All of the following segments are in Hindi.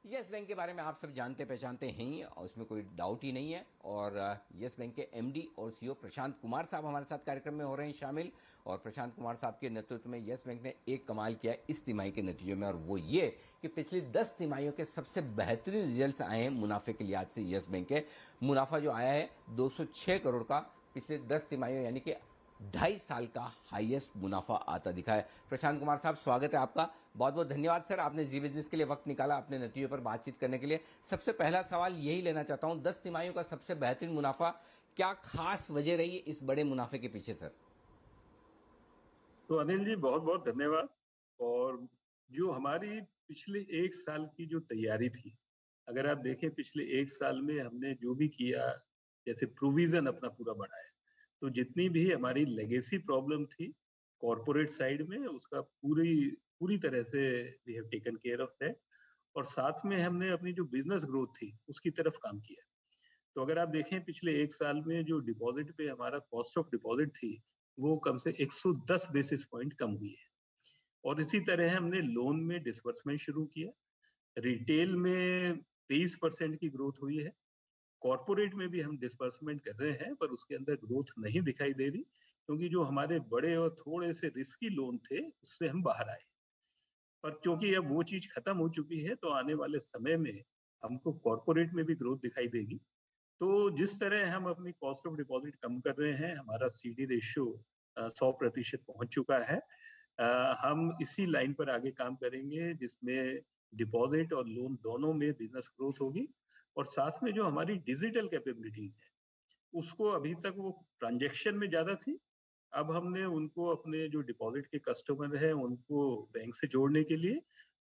यस बैंक के बारे में आप सब जानते पहचानते हैं ही और उसमें कोई डाउट ही नहीं है। और यस बैंक के एमडी और सीईओ प्रशांत कुमार साहब हमारे साथ कार्यक्रम में हो रहे हैं शामिल। और प्रशांत कुमार साहब के नेतृत्व में यस बैंक ने एक कमाल किया है इस तिमाही के नतीजे में, और वो ये कि पिछली 10 तिमाहियों के सबसे बेहतरीन रिजल्ट्स आए हैं मुनाफे के लिहाज से। यस बैंक के मुनाफा जो आया है 206 करोड़ का पिछले 10 तिमाहियों यानी कि 2.5 साल का हाईएस्ट मुनाफा आता दिखा है। प्रशांत कुमार साहब, स्वागत है आपका। बहुत बहुत धन्यवाद सर, आपने जी बिजनेस के लिए वक्त निकाला अपने नतीजों पर बातचीत करने के लिए। सबसे पहला सवाल यही लेना चाहता हूं, 10 तिमाहियों का सबसे बेहतरीन मुनाफा, क्या खास वजह रही है इस बड़े मुनाफे के पीछे सर? तो अनिल जी, बहुत बहुत धन्यवाद। और जो हमारी पिछले एक साल की जो तैयारी थी, अगर आप देखें पिछले एक साल में हमने जो भी किया, जैसे प्रोविजन अपना पूरा बढ़ाया, तो जितनी भी हमारी लेगेसी प्रॉब्लम थी कॉरपोरेट साइड में, उसका पूरी पूरी तरह से we have taken care of that. और साथ में हमने अपनी जो बिजनेस ग्रोथ थी उसकी तरफ काम किया। तो अगर आप देखें पिछले एक साल में जो डिपॉजिट पे हमारा कॉस्ट ऑफ डिपॉजिट थी, वो कम से 110 बेसिस पॉइंट कम हुई है। और इसी तरह हमने लोन में डिसबर्समेंट शुरू किया। रिटेल में 23% की ग्रोथ हुई है। कॉरपोरेट में भी हम डिसबर्समेंट कर रहे हैं, पर उसके अंदर ग्रोथ नहीं दिखाई दे रही, क्योंकि जो हमारे बड़े और थोड़े से रिस्की लोन थे उससे हम बाहर आए। पर क्योंकि अब वो चीज खत्म हो चुकी है, तो आने वाले समय में हमको कॉरपोरेट में भी ग्रोथ दिखाई देगी। तो जिस तरह हम अपनी कॉस्ट ऑफ डिपॉजिट कम कर रहे हैं, हमारा सीडी रेशियो 100% पहुंच चुका है। हम इसी लाइन पर आगे काम करेंगे, जिसमें डिपॉजिट और लोन दोनों में बिजनेस ग्रोथ होगी। और साथ में जो हमारी डिजिटल कैपेबिलिटीज है, उसको अभी तक वो ट्रांजेक्शन में ज्यादा थी, अब हमने उनको अपने जो डिपॉजिट के कस्टमर हैं उनको बैंक से जोड़ने के लिए,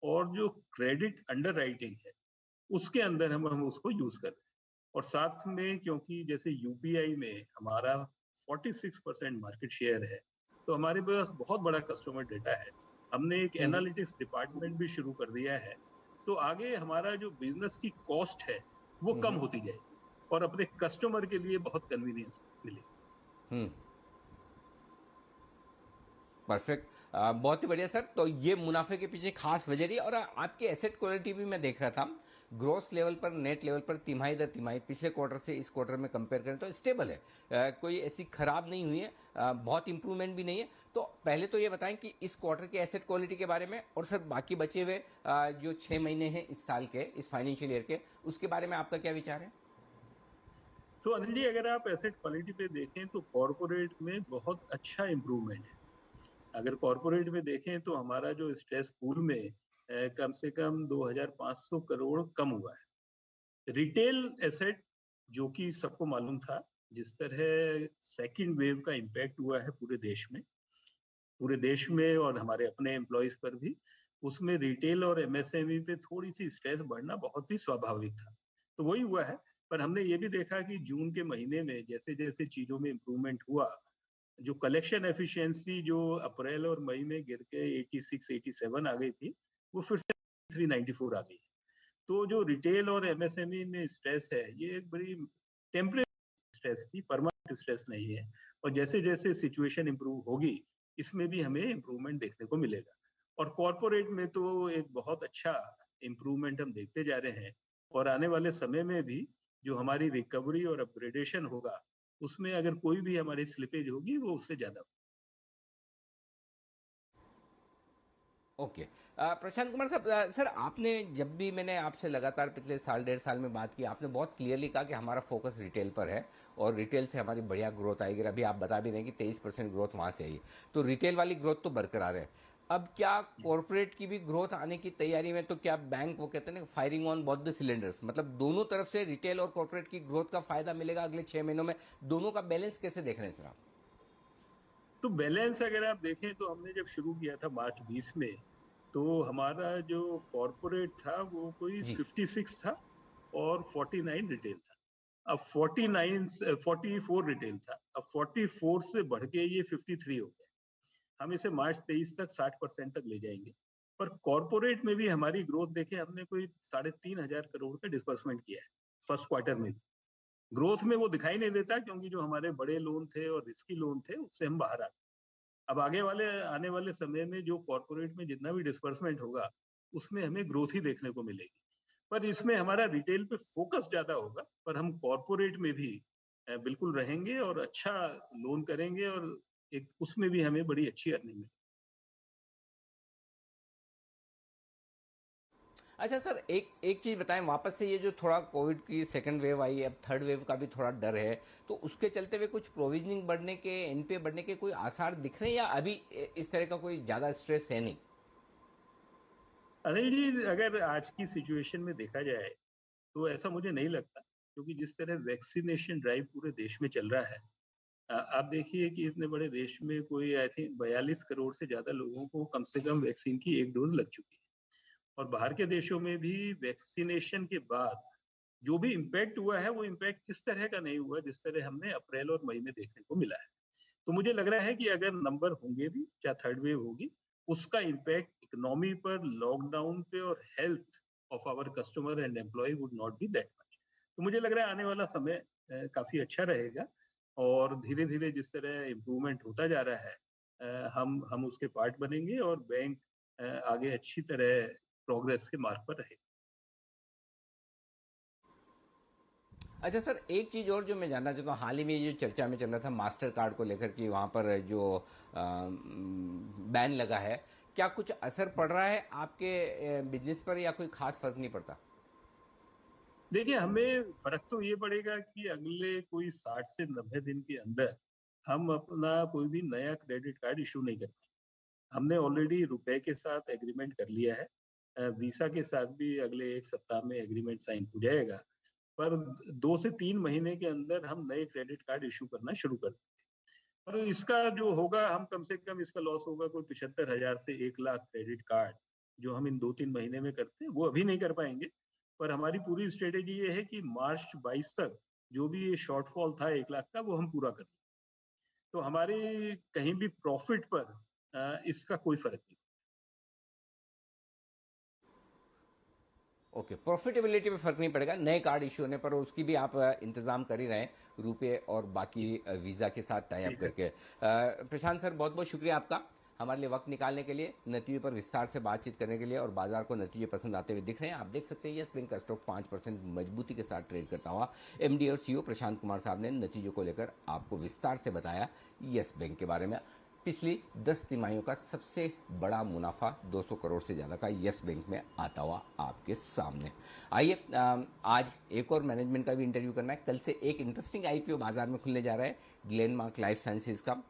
और जो क्रेडिट अंडर राइटिंग है उसके अंदर हम उसको यूज कर रहे हैं। और साथ में क्योंकि जैसे यूपीआई में हमारा 46% मार्केट शेयर है, तो हमारे पास बहुत बड़ा कस्टमर डेटा है। हमने एक एनालिटिक्स डिपार्टमेंट भी शुरू कर दिया है। तो आगे हमारा जो बिजनेस की कॉस्ट है वो कम होती जाएगी, और अपने कस्टमर के लिए बहुत कन्वीनियंस मिलेगी। परफेक्ट, बहुत ही बढ़िया सर। तो ये मुनाफे के पीछे खास वजह रही, और आपकी एसेट क्वालिटी भी मैं देख रहा था, ग्रोस लेवल पर, नेट लेवल पर तिमाही दर तिमाही पिछले क्वार्टर से इस क्वार्टर में कंपेयर करें तो स्टेबल है। कोई ऐसी खराब नहीं हुई है, बहुत इंप्रूवमेंट भी नहीं है। तो पहले तो ये बताएं कि इस क्वार्टर के एसेट क्वालिटी के बारे में, और सर बाकी बचे हुए जो 6 महीने हैं इस साल के, इस फाइनेंशियल ईयर के, उसके बारे में आपका क्या विचार है? तो अनिल जी, अगर आप एसेट क्वालिटी पे देखें तो कॉरपोरेट में बहुत अच्छा इम्प्रूवमेंट है। अगर कॉरपोरेट में देखें तो हमारा जो स्ट्रेस पूल में कम से कम 2500 करोड़ कम हुआ है। रिटेल एसेट, जो कि सबको मालूम था, जिस तरह सेकंड वेव का इम्पैक्ट हुआ है पूरे देश में और हमारे अपने एम्प्लॉयज पर भी, उसमें रिटेल और एमएसएमई पे थोड़ी सी स्ट्रेस बढ़ना बहुत ही स्वाभाविक था। तो वही हुआ है। पर हमने ये भी देखा कि जून के महीने में जैसे जैसे चीजों में इम्प्रूवमेंट हुआ, जो कलेक्शन एफिशिएंसी जो अप्रैल और मई में गिर के 86-87 आ गई थी, वो फिर से 394 आ गई। तो जो रिटेल और एमएसएमई में स्ट्रेस है, ये एक बड़ी टेम्परेरी स्ट्रेस थी, परमानेंट स्ट्रेस नहीं है। और जैसे जैसे सिचुएशन इंप्रूव होगी, इसमें भी हमें इम्प्रूवमेंट देखने को मिलेगा। और कॉरपोरेट में तो एक बहुत अच्छा इम्प्रूवमेंट हम देखते जा रहे हैं। और आने वाले समय में भी जो हमारी रिकवरी और अपग्रेडेशन होगा, उसमें अगर कोई भी हमारी स्लिपेज होगी, वो उससे ज्यादा होगी। ओके, प्रशांत कुमार साहब, सर आपने, जब भी मैंने आपसे लगातार पिछले साल 1.5 साल में बात की, आपने बहुत क्लियरली कहा कि हमारा फोकस रिटेल पर है और रिटेल से हमारी बढ़िया ग्रोथ आएगी। अभी आप बता भी रहे हैं कि 23% ग्रोथ वहाँ से आई, तो रिटेल वाली ग्रोथ तो बरकरार है। अब क्या कॉरपोरेट की भी ग्रोथ आने की तैयारी में? तो क्या बैंक, वो कहते हैं ना, firing on both the cylinders, मतलब दोनों तरफ से रिटेल और कॉरपोरेट की ग्रोथ का फायदा मिलेगा अगले 6 महीनों में? दोनों का बैलेंस कैसे देख रहे हैं सर आप? तो बैलेंस अगर आप देखें तो हमने जब शुरू किया था मार्च 20 में, तो हमारा जो कॉरपोरेट था वो कोई जी। 56 था और 49 रिटेल था। अब 49 44 रिटेल था, अब 44 से बढ़ के ये 53 हो गया। हम इसे मार्च 23 तक 60% तक ले जाएंगे। पर कॉरपोरेट में भी हमारी ग्रोथ देखें, हमने कोई 3,500 करोड़ का डिस्बर्समेंट किया है फर्स्ट क्वार्टर में। ग्रोथ में वो दिखाई नहीं देता, क्योंकि जो हमारे बड़े लोन थे और रिस्की लोन थे उससे हम बाहर आ गए। अब आने वाले समय में जो कॉरपोरेट में जितना भी डिस्बर्समेंट होगा, उसमें हमें ग्रोथ ही देखने को मिलेगी। पर इसमें हमारा रिटेल पे फोकस ज़्यादा होगा, पर हम कॉर्पोरेट में भी बिल्कुल रहेंगे और अच्छा लोन करेंगे और एक उसमें भी हमें बड़ी अच्छी अर्निंग मिलेगी। अच्छा सर, एक एक चीज़ बताएं, वापस से ये जो थोड़ा कोविड की सेकंड वेव आई, अब थर्ड वेव का भी थोड़ा डर है, तो उसके चलते हुए कुछ प्रोविजनिंग बढ़ने के, एनपीए बढ़ने के कोई आसार दिख रहे हैं, या अभी इस तरह का कोई ज़्यादा स्ट्रेस है नहीं? अनिल जी, अगर आज की सिचुएशन में देखा जाए, तो ऐसा मुझे नहीं लगता, क्योंकि जिस तरह वैक्सीनेशन ड्राइव पूरे देश में चल रहा है, आप देखिए कि इतने बड़े देश में कोई आई थिंक 42 करोड़ से ज़्यादा लोगों को कम से कम वैक्सीन की 1 डोज़ लग चुकी है। और बाहर के देशों में भी वैक्सीनेशन के बाद जो भी इम्पैक्ट हुआ है, वो इम्पैक्ट इस तरह का नहीं हुआ जिस तरह हमने अप्रैल और मई में देखने को मिला है। तो मुझे लग रहा है कि अगर नंबर होंगे भी, चाहे थर्ड वेव होगी, उसका इम्पैक्ट इकोनॉमी पर, लॉकडाउन पे और health of our customer and employ would not be that much. तो मुझे लग रहा है आने वाला समय काफ़ी अच्छा रहेगा और धीरे-धीरे जिस तरह इम्प्रूवमेंट होता जा रहा है, हम उसके पार्ट बनेंगे और बैंक आगे अच्छी तरह प्रोग्रेस के मार्ग पर रहेगा। अच्छा सर, एक चीज़ और जो मैं जानना चाहता हूँ, हाल ही में ये जो चर्चा में चल रहा था मास्टर कार्ड को लेकर, कि वहाँ पर जो बैन लगा है, क्या कुछ असर पड़ रहा है आपके बिजनेस पर, या कोई खास फर्क नहीं पड़ता? देखिए, हमें फ़र्क तो ये पड़ेगा कि अगले कोई 60 से 90 दिन के अंदर हम अपना कोई भी नया क्रेडिट कार्ड इश्यू नहीं कर पाएँगे। हमने ऑलरेडी रुपए के साथ एग्रीमेंट कर लिया है। वीज़ा के साथ भी अगले 1 सप्ताह में एग्रीमेंट साइन हो जाएगा। पर 2 से 3 महीने के अंदर हम नए क्रेडिट कार्ड इश्यू करना शुरू कर देंगे। और इसका जो होगा, हम कम से कम इसका लॉस होगा कोई 75,000 से 1 लाख क्रेडिट कार्ड, जो हम इन 2-3 महीने में करते हैं, वो अभी नहीं कर पाएँगे। पर हमारी पूरी स्ट्रैटेजी ये है कि मार्च 22 तक जो भी ये शॉर्टफॉल था 1 लाख का, वो हम पूरा कर लें। तो हमारी कहीं भी प्रॉफ़िट पर इसका कोई फ़र्क नहीं। ओके, प्रॉफिटेबिलिटी पे फर्क नहीं पड़ेगा नए कार्ड इशू होने पर, उसकी भी आप इंतजाम कर ही रहे हैं, रुपए और बाकी जी, वीज़ा के साथ टाई जी अप सर। करके। प्रशांत सर, बहुत बहुत शुक्रिया आपका हमारे लिए वक्त निकालने के लिए, नतीजे पर विस्तार से बातचीत करने के लिए, और बाजार को नतीजे पसंद आते हुए दिख रहे हैं। आप देख सकते हैं यस बैंक का स्टॉक 5% मजबूती के साथ ट्रेड करता हुआ। एमडी और सीईओ प्रशांत कुमार साहब ने नतीजों को लेकर आपको विस्तार से बताया यस बैंक के बारे में। पिछली 10 तिमाहियों का सबसे बड़ा मुनाफा 200 करोड़ से ज़्यादा का यस बैंक में आता हुआ आपके सामने। आइए, आज एक और मैनेजमेंट का भी इंटरव्यू करना है। कल से एक इंटरेस्टिंग आईपीओ बाजार में खुलने जा रहा है, ग्लेनमार्क लाइफ साइंसेज का।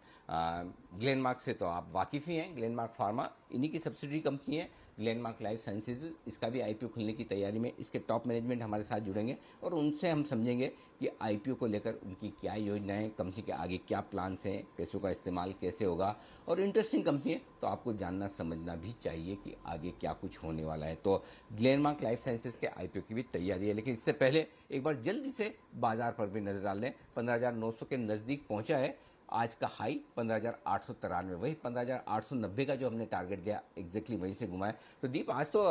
ग्लेनमार्क से तो आप वाकिफ़ ही हैं, ग्लेनमार्क फार्मा इन्हीं की सब्सिडरी कंपनी है। ग्लेनमार्क लाइफ साइंसेज, इसका भी आईपीओ खुलने की तैयारी में इसके टॉप मैनेजमेंट हमारे साथ जुड़ेंगे और उनसे हम समझेंगे कि आईपीओ को लेकर उनकी क्या योजनाएं, कंपनी के आगे क्या प्लान्स हैं, पैसों का इस्तेमाल कैसे होगा। और इंटरेस्टिंग कंपनी है, तो आपको जानना समझना भी चाहिए कि आगे क्या कुछ होने वाला है। तो ग्लेनमार्क लाइफ साइंसेज के आईपीओ की भी तैयारी है, लेकिन इससे पहले एक बार जल्दी से बाजार पर भी नजर डाल लें। 15,900 के नज़दीक पहुंचा है। आज का हाई 15,893, वही 15,890 का जो हमने टारगेट दिया, एग्जैक्टली वहीं से घुमाए। तो दीप, आज तो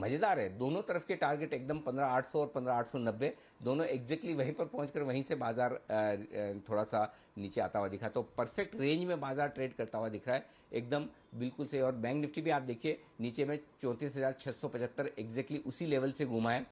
मज़ेदार है, दोनों तरफ के टारगेट एकदम 15,800 और 15,890 दोनों एग्जैक्टली वहीं पर पहुंचकर वहीं से बाजार थोड़ा सा नीचे आता हुआ दिखा। तो परफेक्ट रेंज में बाजार ट्रेड करता हुआ दिख रहा है, एकदम बिल्कुल सही। और बैंक निफ्टी भी आप देखिए नीचे में 34,675 एग्जैक्टली उसी लेवल से घुमा है।